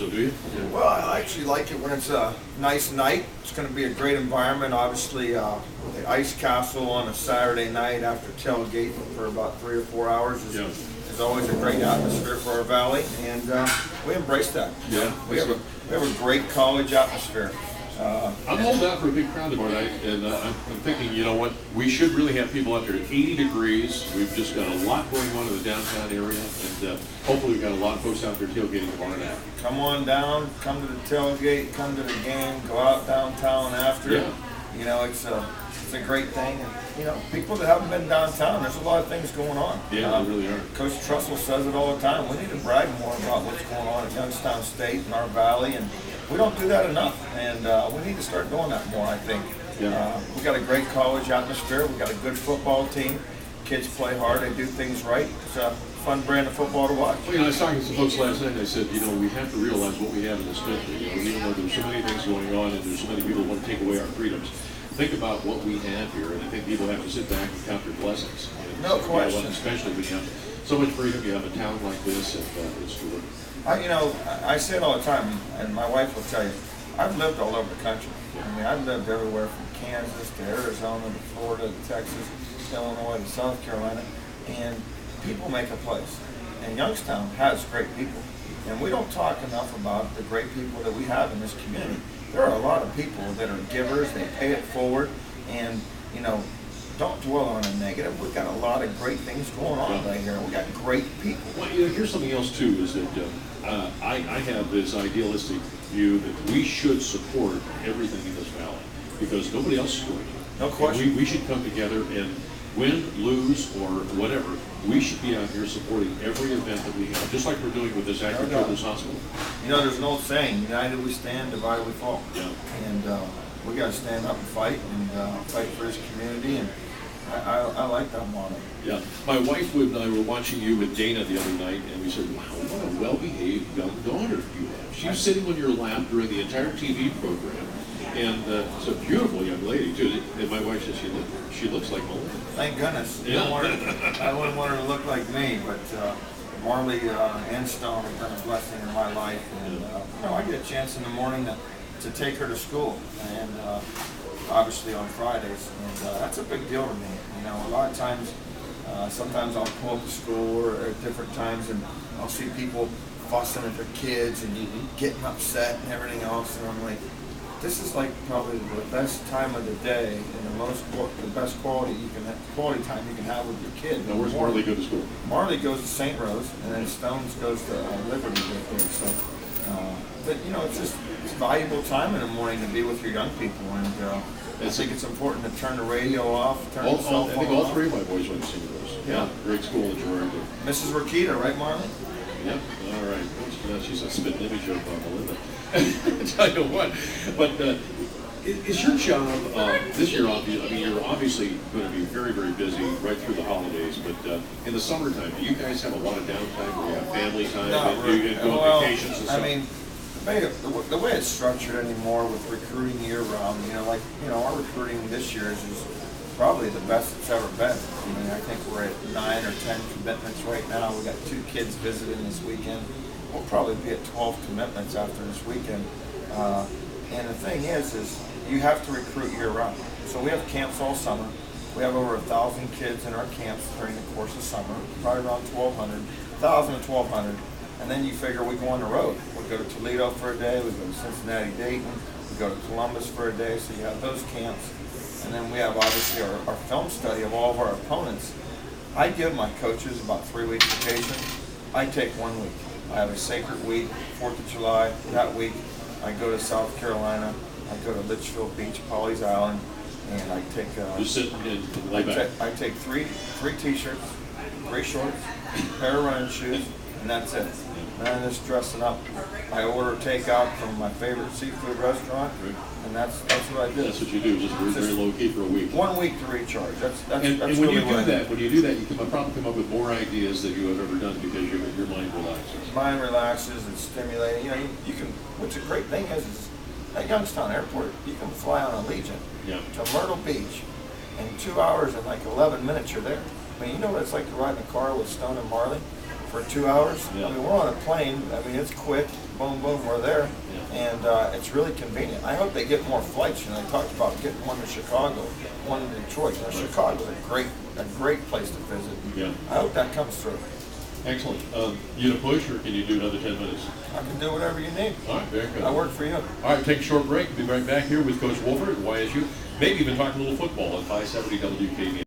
so, do you? Yeah. Well, I actually like it when it's a nice night. It's going to be a great environment. Obviously, the Ice Castle on a Saturday night after tailgating for about 3 or 4 hours is always a great atmosphere for our valley, and we embrace that. Yeah. We have a great college atmosphere. I'm holding out for a big crowd tomorrow night, and I'm thinking, you know what, we should really have people up here at 80 degrees. We've just got a lot going on in the downtown area, and hopefully we've got a lot of folks out there tailgating tomorrow night. Come on down, come to the tailgate, come to the game, go out downtown after. Yeah. You know, it's a great thing, and you know, people that haven't been downtown, there's a lot of things going on. Yeah, there really are. Coach Trussell says it all the time. We need to brag more about what's going on at Youngstown State and our valley, and we don't do that enough, and we need to start doing that more, I think. Yeah. We got a great college atmosphere. We got a good football team. Kids play hard. They do things right. It's a fun brand of football to watch. Well, you know, I was talking to some folks last night, and I said, you know, we have to realize what we have in this country. You know, even though there's so many things going on, and there's so many people who want to take away our freedoms, think about what we have here, and I think people have to sit back and count their blessings. And No question. You know, especially when you have so much freedom, you have a town like this, and it's terrific. I say it all the time, and my wife will tell you, I've lived all over the country. I mean, I've lived everywhere from Kansas to Arizona to Florida to Texas, to Illinois to South Carolina, and people make a place. And Youngstown has great people, and we don't talk enough about the great people that we have in this community. There are a lot of people that are givers, they pay it forward, and you know, don't dwell on a negative. We've got a lot of great things going on right here. We got great people. Well, you know, here's something else too, is that I have this idealistic view that we should support everything in this valley because nobody else is doing it. No question. We should come together and win, lose, or whatever. We should be out here supporting every event that we have, just like we're doing with this Active Children's Hospital. You know, there's an old saying, united we stand, divided we fall. Yeah. And we got to stand up and fight for this community, and I like that motto. Yeah. My wife and I were watching you with Dana the other night, and we said, wow, what a well-behaved young daughter you have. She was sitting on your lap during the entire TV program, and it's a beautiful young lady, too. And my wife said she looks like Melinda. Thank goodness. Yeah. I wouldn't want her to look like me, but Marley and Stone have been a blessing in my life. And you know, I get a chance in the morning to take her to school, and obviously on Fridays, and that's a big deal to me. You know, a lot of times, sometimes I'll pull up to school or at different times, and I'll see people fussing at their kids and getting upset and everything else, and I'm like, this is like probably the best time of the day and the best quality time you can have with your kid. Now, where's Marley go to school? Marley goes to St. Rose, and then Stones goes to Liberty right there. So, but you know, it's a valuable time in the morning to be with your young people, and I think it's important to turn the radio off, turn the cell phone I think all off. three of my boys went to St. Rose. Yeah, great school in Gerard. Mrs. Rakita, right, Marley? Yep. All right. She's a spit image of Melinda. I tell you what. But is your job this year? I mean, you're obviously going to be very, very busy right through the holidays. But in the summertime, do you guys have a lot of downtime? Where you have family time? No, and you go on vacations and stuff? I mean, the way it's structured anymore with recruiting year-round, our recruiting this year is probably the best it's ever been. I mean, I think we're at 9 or 10 commitments right now. We got 2 kids visiting this weekend. We'll probably be at 12 commitments after this weekend. And the thing is you have to recruit year-round. So we have camps all summer. We have over 1,000 kids in our camps during the course of summer, probably around 1,000 to 1,200. And then you figure we go on the road. We go to Toledo for a day, we go to Cincinnati, Dayton, we go to Columbus for a day, so you have those camps. And then we have obviously our film study of all of our opponents. I give my coaches about 3 weeks vacation. I take 1 week. I have a sacred week, 4th of July. That week I go to South Carolina. I go to Litchfield Beach, Pawleys Island, and I take just sit and lay back. I take three t-shirts, 3 shorts, a pair of running shoes, and that's it. And I'm just dressing up. I order takeout from my favorite seafood restaurant, and that's what I do. That's what you do, just very low key for a week. 1 week to recharge. That's and when really you do that, you can probably come up with more ideas than you have ever done because your mind relaxes. Mind relaxes, it's stimulating. You know, you can. What's a great thing is at Youngstown Airport, you can fly on Allegiant to Myrtle Beach, in 2 hours and like 11 minutes you're there. I mean, you know what it's like to ride in a car with Stone and Marley for 2 hours. Yeah. I mean, we're on a plane. I mean, it's quick. Boom, boom, we're there. Yeah. And it's really convenient. I hope they get more flights. You know, they talked about getting one to Chicago, one to Detroit. You know, Chicago's a great place to visit. Yeah. I hope that comes through. Excellent. You gonna push, or can you do another 10 minutes? I can do whatever you need. All right, very good. I work for you. All right, take a short break. We'll be right back here with Coach Wolford at YSU. Maybe even talk a little football at 570 WKV.